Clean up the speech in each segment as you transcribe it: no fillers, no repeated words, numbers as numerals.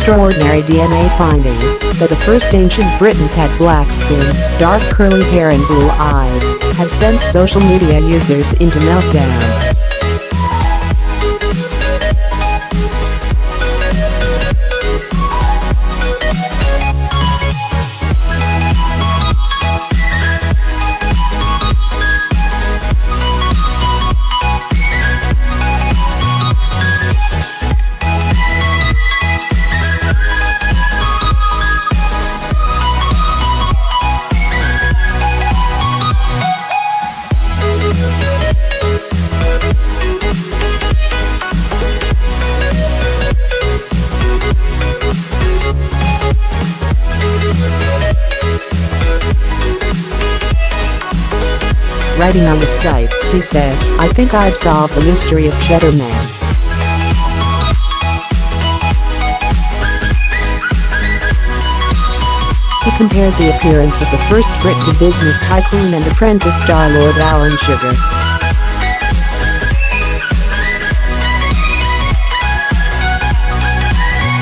extraordinary DNA findings that the first ancient Britons had black skin, dark curly hair and blue eyes have sent social media users into meltdown. Writing on the site, he said, "I think I've solved the mystery of Cheddar Man." He compared the appearance of the first Brit to business tycoon and apprentice star Lord Alan Sugar.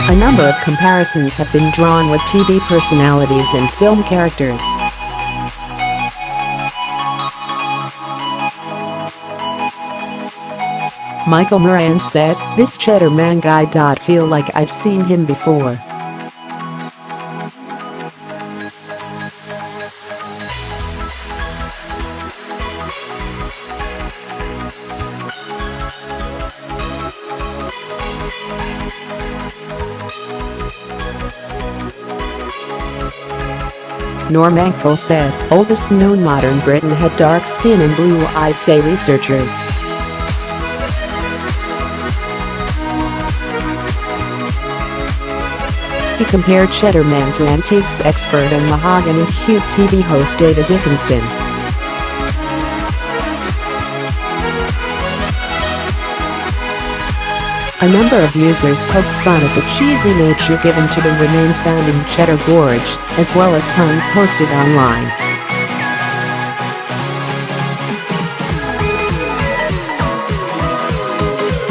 A number of comparisons have been drawn with TV personalities and film characters. Michael Moran said, "This Cheddar Man guy feel like I've seen him before." Norm Ankle said, "Oldest known modern Briton had dark skin and blue eyes, say researchers." He compared Cheddar Man to antiques expert and mahogany hued TV host David Dickinson. A number of users poked fun at the cheesy nature given to the remains found in Cheddar Gorge, as well as puns posted online.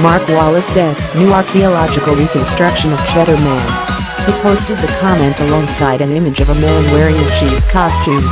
Mark Wallace said, "New archaeological reconstruction of Cheddar Man." He posted the comment alongside an image of a man wearing a cheese costume.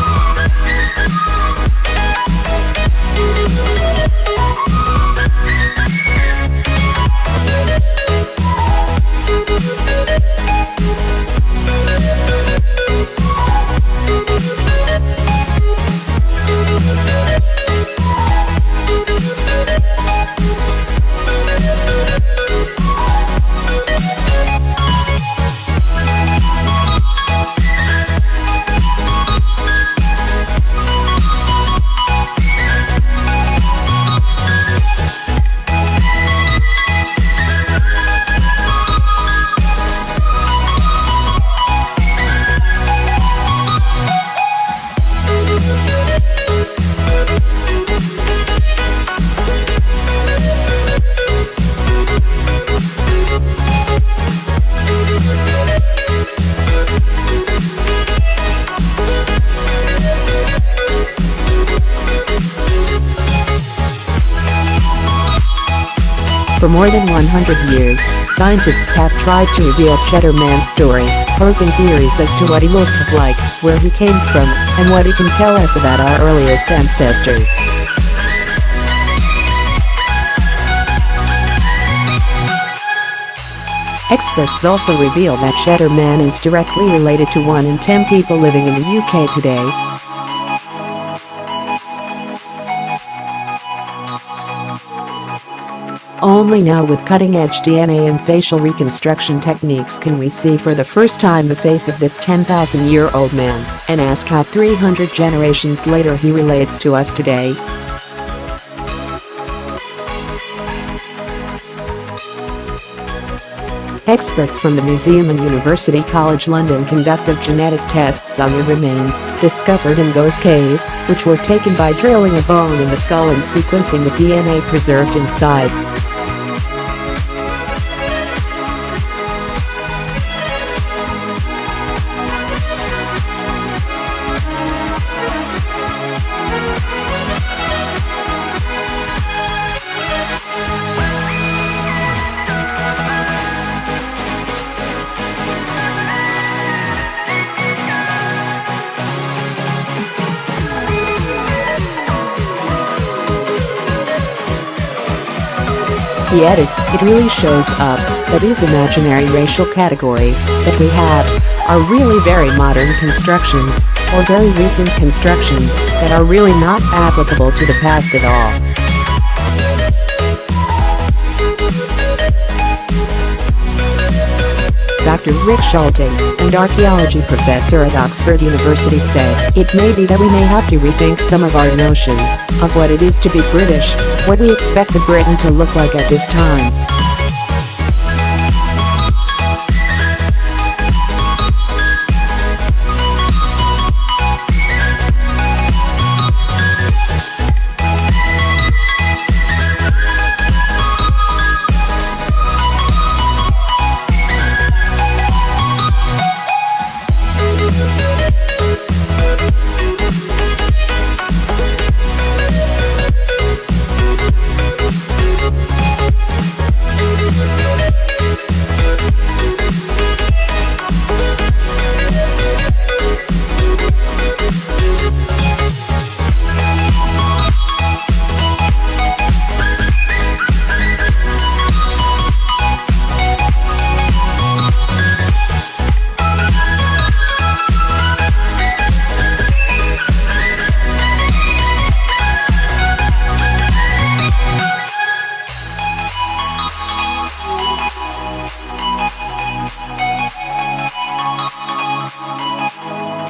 For more than 100 years, scientists have tried to reveal Cheddar Man's story, posing theories as to what he looked like, where he came from, and what he can tell us about our earliest ancestors. Experts also reveal that Cheddar Man is directly related to 1 in 10 people living in the UK today. Only now with cutting-edge DNA and facial reconstruction techniques can we see for the first time the face of this 10,000-year-old man and ask how 300 generations later he relates to us today. Experts from the museum and University College London conducted genetic tests on the remains discovered in Ghost Cave, which were taken by drilling a bone in the skull and sequencing the DNA preserved inside. He added, "It really shows up that these imaginary racial categories that we have are really very modern constructions, or very recent constructions, that are really not applicable to the past at all." Dr. Rick Schulte, an archaeology professor at Oxford University, said, "It may be that we may have to rethink some of our notions of what it is to be British, what we expect the Britain to look like at this time."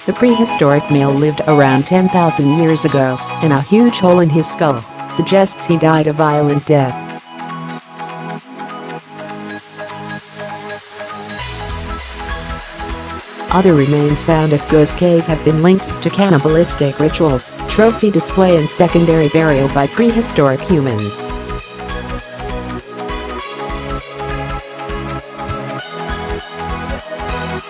The prehistoric male lived around 10,000 years ago, and a huge hole in his skull suggests he died a violent death. Other remains found at Ghost Cave have been linked to cannibalistic rituals, trophy display and secondary burial by prehistoric humans.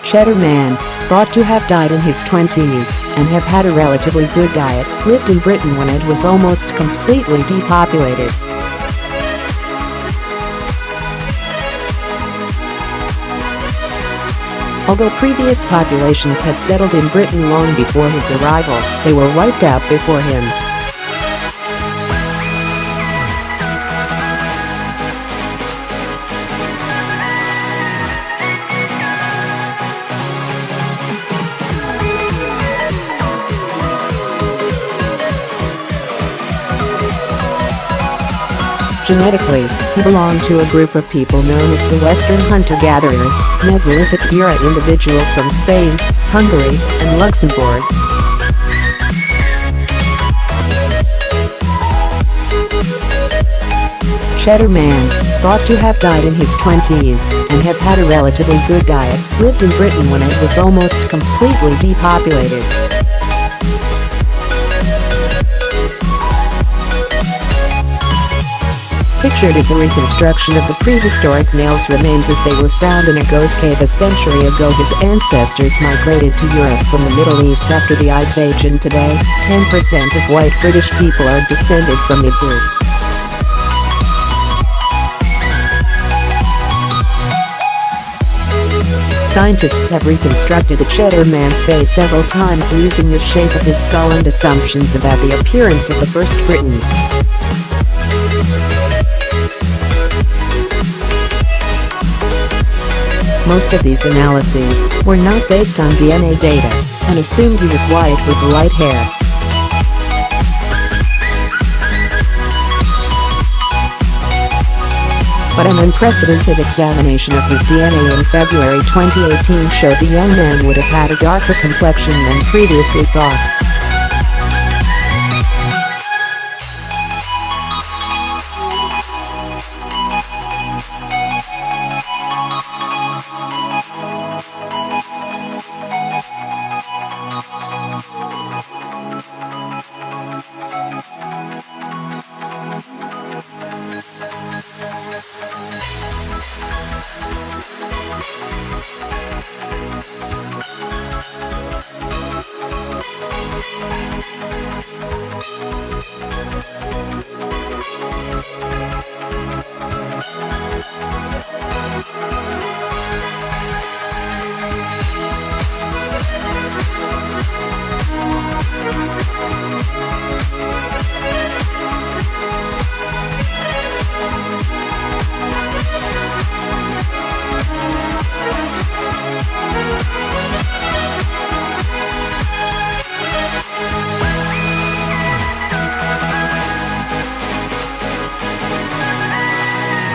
Cheddar Man, thought to have died in his 20s and have had a relatively good diet, lived in Britain when it was almost completely depopulated. Although previous populations had settled in Britain long before his arrival, they were wiped out before him. Genetically, he belonged to a group of people known as the Western Hunter-Gatherers, Mesolithic-era individuals from Spain, Hungary, and Luxembourg. Cheddar Man, thought to have died in his 20s and have had a relatively good diet, lived in Britain when it was almost completely depopulated. Pictured is a reconstruction of the prehistoric male's remains as they were found in a ghost cave a century ago. His ancestors migrated to Europe from the Middle East after the Ice Age, and today, 10% of white British people are descended from the group. Scientists have reconstructed the Cheddar Man's face several times using the shape of his skull and assumptions about the appearance of the first Britons. Most of these analyses were not based on DNA data and assumed he was white with light hair. But an unprecedented examination of his DNA in February 2018 showed the young man would have had a darker complexion than previously thought.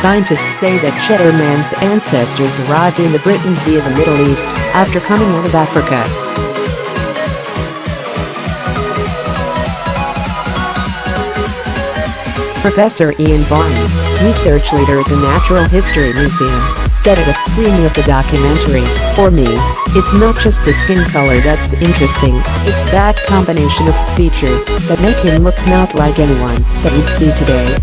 Scientists say that Cheddar Man's ancestors arrived in Britain via the Middle East after coming out of Africa. Professor Ian Barnes, research leader at the Natural History Museum, said at a screening of the documentary, "For me, it's not just the skin color that's interesting, it's that combination of features that make him look not like anyone that you'd see today."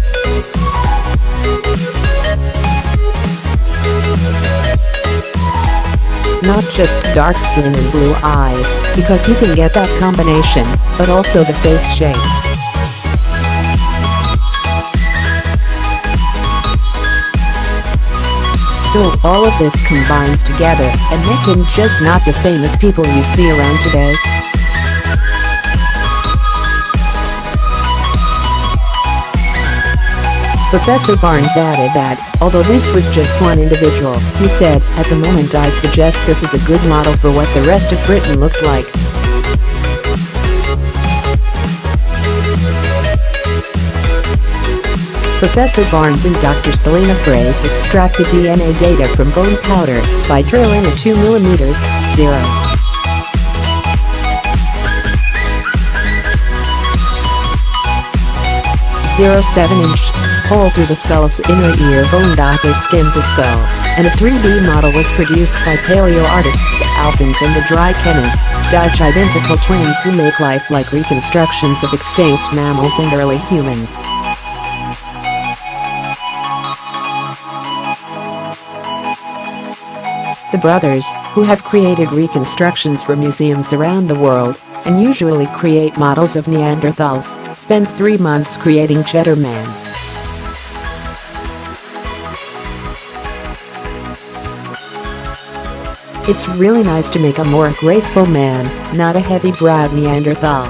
Not just dark skin and blue eyes, because you can get that combination, but also the face shape. So all of this combines together and make him just not the same as people you see around today. Professor Barnes added that, although this was just one individual, he said, "At the moment I'd suggest this is a good model for what the rest of Britain looked like." Professor Barnes and Dr. Selena Brace extracted DNA data from bone powder by drilling a 2mm, 0.07-inch hole through the skull's inner ear bone. They skinned the skull, and a 3D model was produced by paleo artists Alphonse and the dry chemists, Dutch identical twins who make lifelike reconstructions of extinct mammals and early humans. The brothers, who have created reconstructions for museums around the world, and usually create models of Neanderthals, spent 3 months creating Cheddar Man. "It's really nice to make a more graceful man, not a heavy-browed Neanderthal,"